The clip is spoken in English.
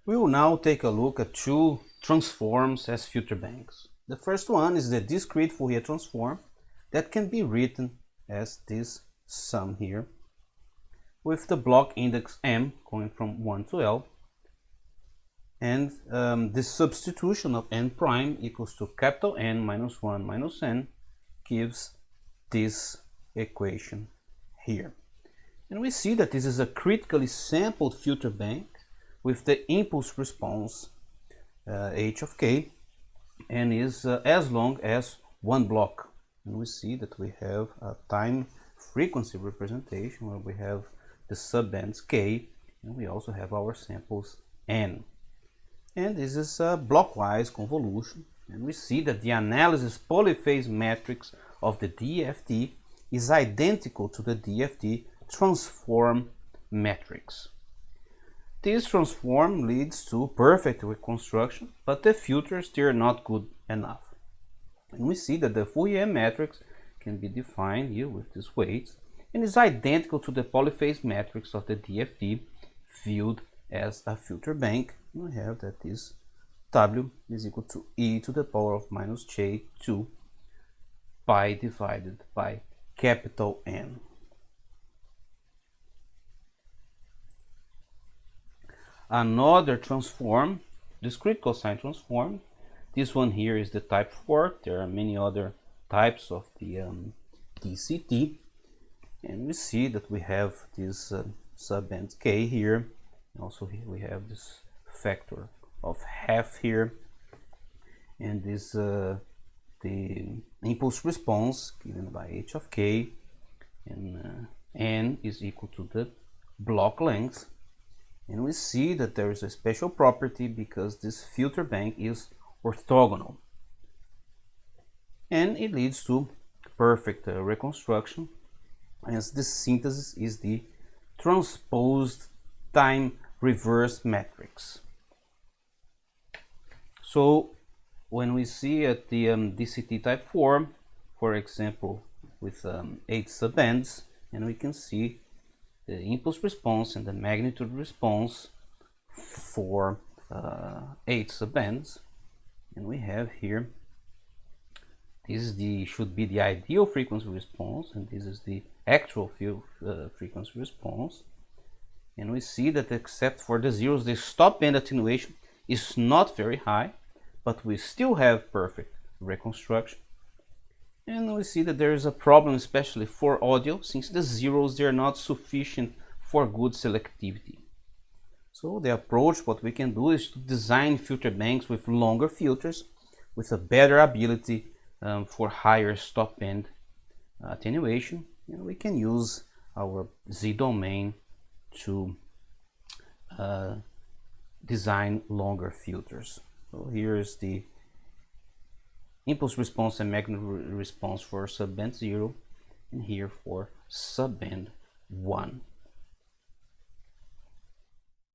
We will now take a look at two transforms as filter banks. The first one is the discrete Fourier transform that can be written as this sum here, with the block index m going from 1 to L, and the substitution of n prime equals to capital N minus 1 minus n gives this equation here. And we see that this is a critically sampled filter bank with the impulse response h of k, and is as long as one block. And we see that we have a time frequency representation where we have the subbands k, and we also have our samples n. And this is a blockwise convolution, and we see that the analysis polyphase matrix of the DFT is identical to the DFT transform matrix. This transform leads to perfect reconstruction, but the filters still are not good enough. And we see that the Fourier matrix can be defined here with these weights and is identical to the polyphase matrix of the DFT viewed as a filter bank. We have that this W is equal to e to the power of minus j2 pi divided by capital N. Another transform, discrete cosine transform. This one here is the type 4. There are many other types of the DCT, and we see that we have this subband k here. Also here we have this factor of half here, and this the impulse response given by h of k, and n is equal to the block length. And we see that there is a special property because this filter bank is orthogonal, and it leads to perfect reconstruction, as the synthesis is the transposed time reverse matrix. So when we see at the DCT type 4, for example with 8 subbands, and we can see the impulse response and the magnitude response for 8 subbands, and we have here, this is should be the ideal frequency response, and this is the actual frequency response. And we see that except for the zeros, the stop band attenuation is not very high, but we still have perfect reconstruction. And we see that there is a problem, especially for audio, since the zeros, they are not sufficient for good selectivity. So the approach, what we can do is to design filter banks with longer filters, with a better ability for higher stop band attenuation. And we can use our Z domain to design longer filters. So here is the impulse response and magnitude response for subband 0, and here for subband 1.